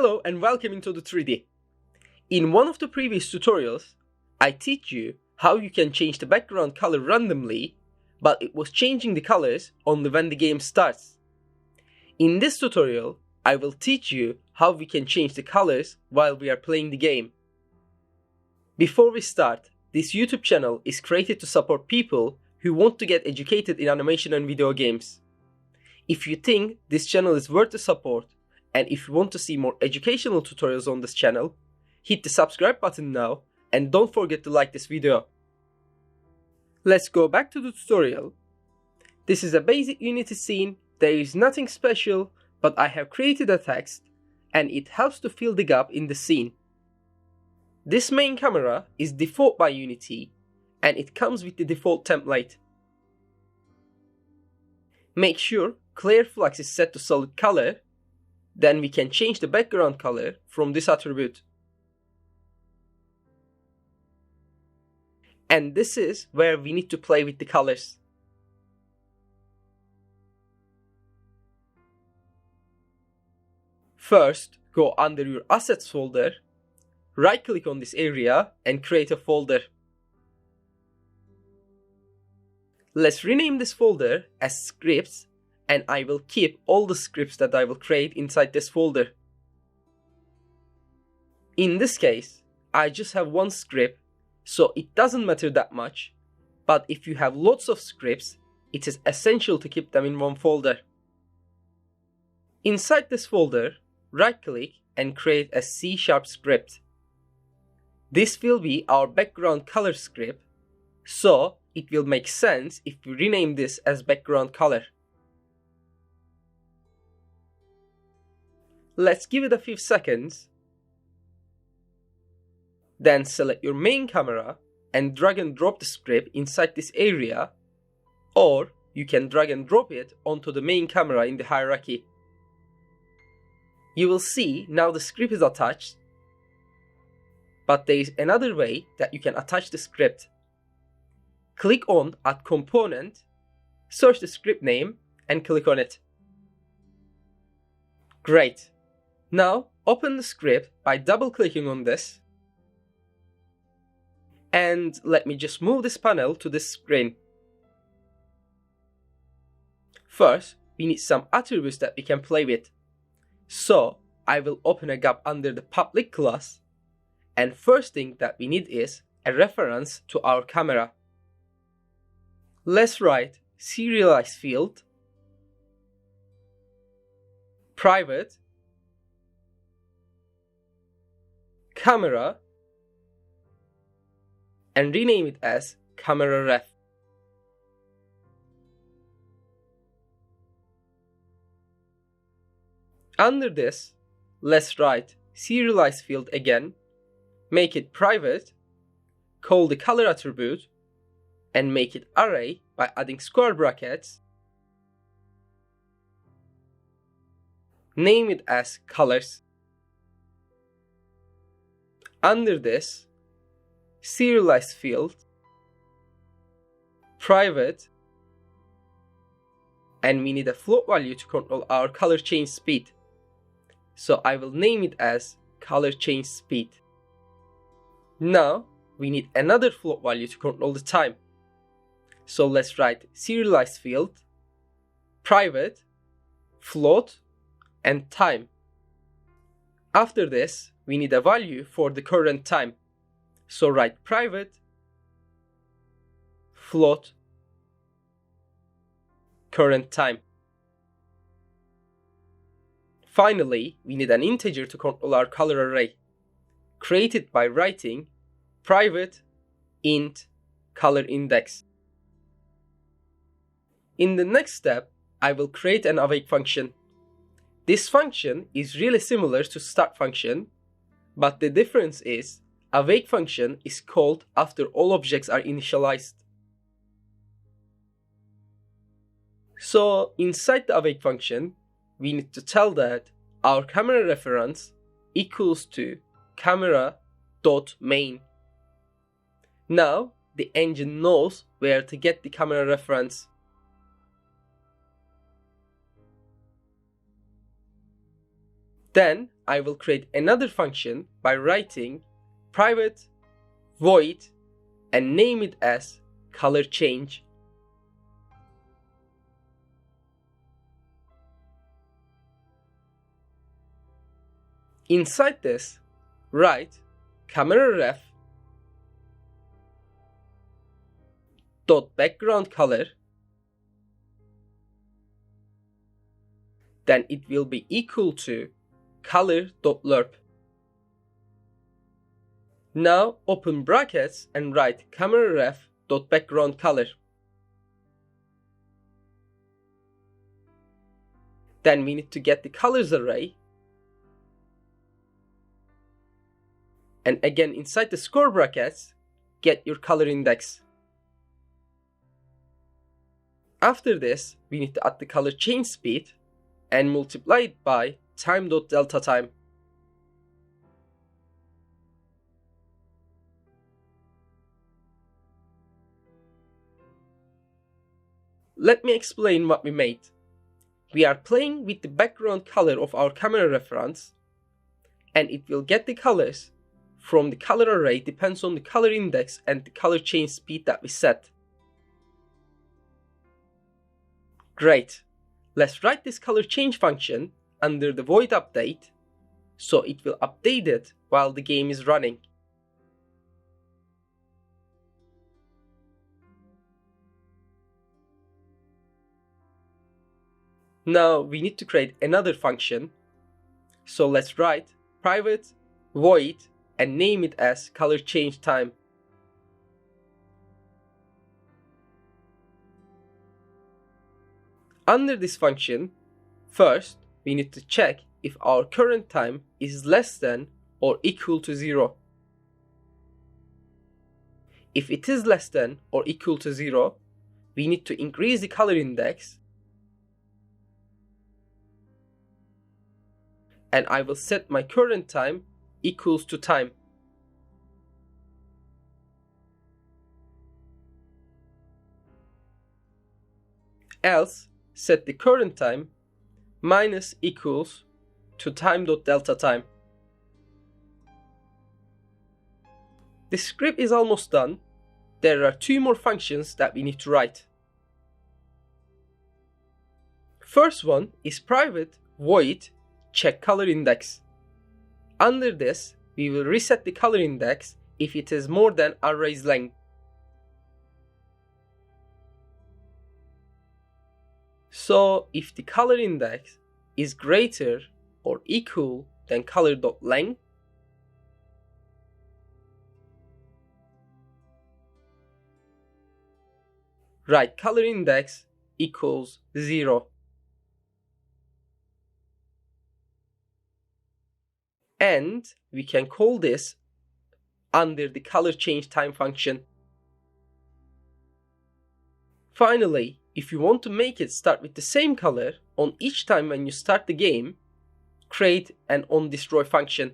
Hello and welcome into the 3D. In one of the previous tutorials, I teach you how you can change the background color randomly, but it was changing the colors only when the game starts. In this tutorial, I will teach you how we can change the colors while we are playing the game. Before we start, this YouTube channel is created to support people who want to get educated in animation and video games. If you think this channel is worth the support, and if you want to see more educational tutorials on this channel, hit the subscribe button now and don't forget to like this video. Let's go back to the tutorial. This is a basic Unity scene, there is nothing special, but I have created a text and it helps to fill the gap in the scene. This main camera is default by Unity and it comes with the default template. Make sure Clear Flux is set to solid color. Then we can change the background color from this attribute. And this is where we need to play with the colors. First, go under your Assets folder, right-click on this area and create a folder. Let's rename this folder as Scripts, and I will keep all the scripts that I will create inside this folder. In this case, I just have one script, so it doesn't matter that much, but if you have lots of scripts, it is essential to keep them in one folder. Inside this folder, right-click and create a C# script. This will be our background color script, so it will make sense if we rename this as background color. Let's give it a few seconds. Then select your main camera and drag and drop the script inside this area, or you can drag and drop it onto the main camera in the hierarchy. You will see now the script is attached, but there is another way that you can attach the script. Click on Add Component, search the script name and click on it. Great! Now open the script by double-clicking on this. And let me just move this panel to this screen. First, we need some attributes that we can play with. So I will open a gap under the public class. And first thing that we need is a reference to our camera. Let's write serialize field, private, camera, and rename it as camera ref. Under this, let's write serialize field again, make it private, call the color attribute, and make it array by adding square brackets. Name it as colors. Under this, serialize field, private, and we need a float value to control our color change speed. So I will name it as color change speed. Now we need another float value to control the time. So let's write serialize field, private, float, and time. After this, we need a value for the current time. So write private, float, current time. Finally, we need an integer to control our color array. Create it by writing private int color index. In the next step, I will create an awake function. This function is really similar to start function, but the difference is awake function is called after all objects are initialized. So inside the awake function, we need to tell that our camera reference equals to camera.main. Now the engine knows where to get the camera reference. Then I will create another function by writing private void and name it as color change. Inside this, write camera ref dot background color, then it will be equal to color.lerp. Now open brackets and write camera ref dot background color. Then we need to get the colors array, and again inside the score brackets, get your color index. After this, we need to add the color change speed and multiply it by time.delta time. Let me explain what we made. We are playing with the background color of our camera reference, and it will get the colors from the color array depends on the color index and the color change speed that we set. Great. Let's write this color change function under the void update so it will update it while the game is running. Now we need to create another function, so let's write private void and name it as color change time. Under this function, first we need to check if our current time is less than or equal to 0. If it is less than or equal to 0, we need to increase the color index, and I will set my current time equals to time. Else, set the current time minus equals to time.delta time. The script is almost done. There are 2 more functions that we need to write. First one is private void check color index. Under this, we will reset the color index if it is more than array's length. So if the color index is greater or equal than color.length, write color index equals 0. And we can call this under the color change time function. Finally, if you want to make it start with the same color on each time when you start the game, create an onDestroy function.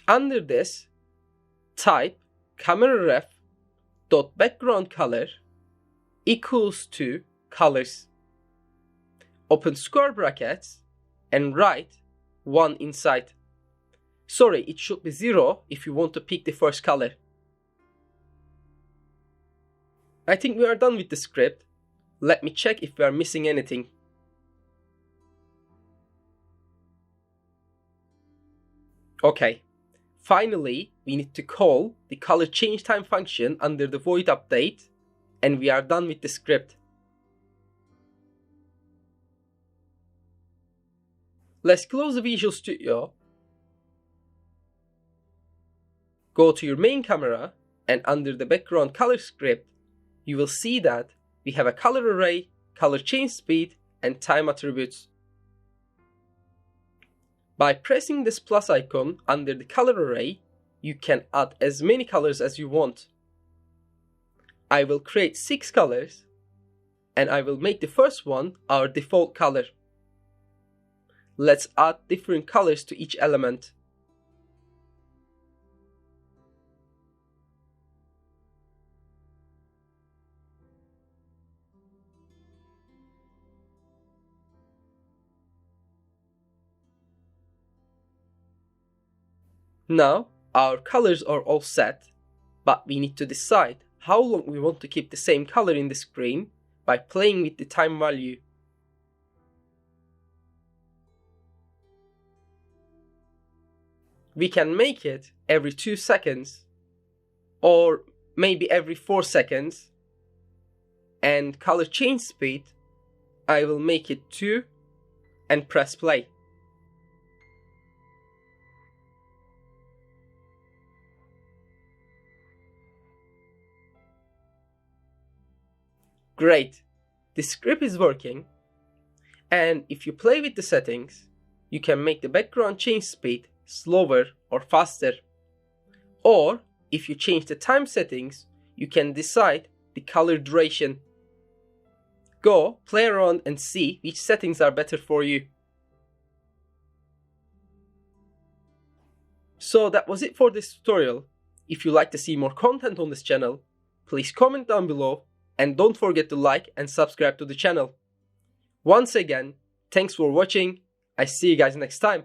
Under this, type camera ref dot background color equals to colors. Open square brackets and write 1 inside. Sorry, it should be 0 if you want to pick the first color. I think we are done with the script. Let me check if we are missing anything. Okay, finally we need to call the color change time function under the void update, and we are done with the script. Let's close the Visual Studio, go to your main camera, and under the background color script, you will see that we have a color array, color change speed, and time attributes. By pressing this plus icon under the color array, you can add as many colors as you want. I will create 6 colors, and I will make the first one our default color. Let's add different colors to each element. Now our colors are all set, but we need to decide how long we want to keep the same color in the screen by playing with the time value. We can make it every 2 seconds or maybe every 4 seconds, and color change speed, I will make it 2 and press play. Great, the script is working, and if you play with the settings, you can make the background change speed slower or faster. Or if you change the time settings, you can decide the color duration. Go play around and see which settings are better for you. So that was it for this tutorial. If you like to see more content on this channel, please comment down below and don't forget to like and subscribe to the channel. Once again, thanks for watching. I see you guys next time.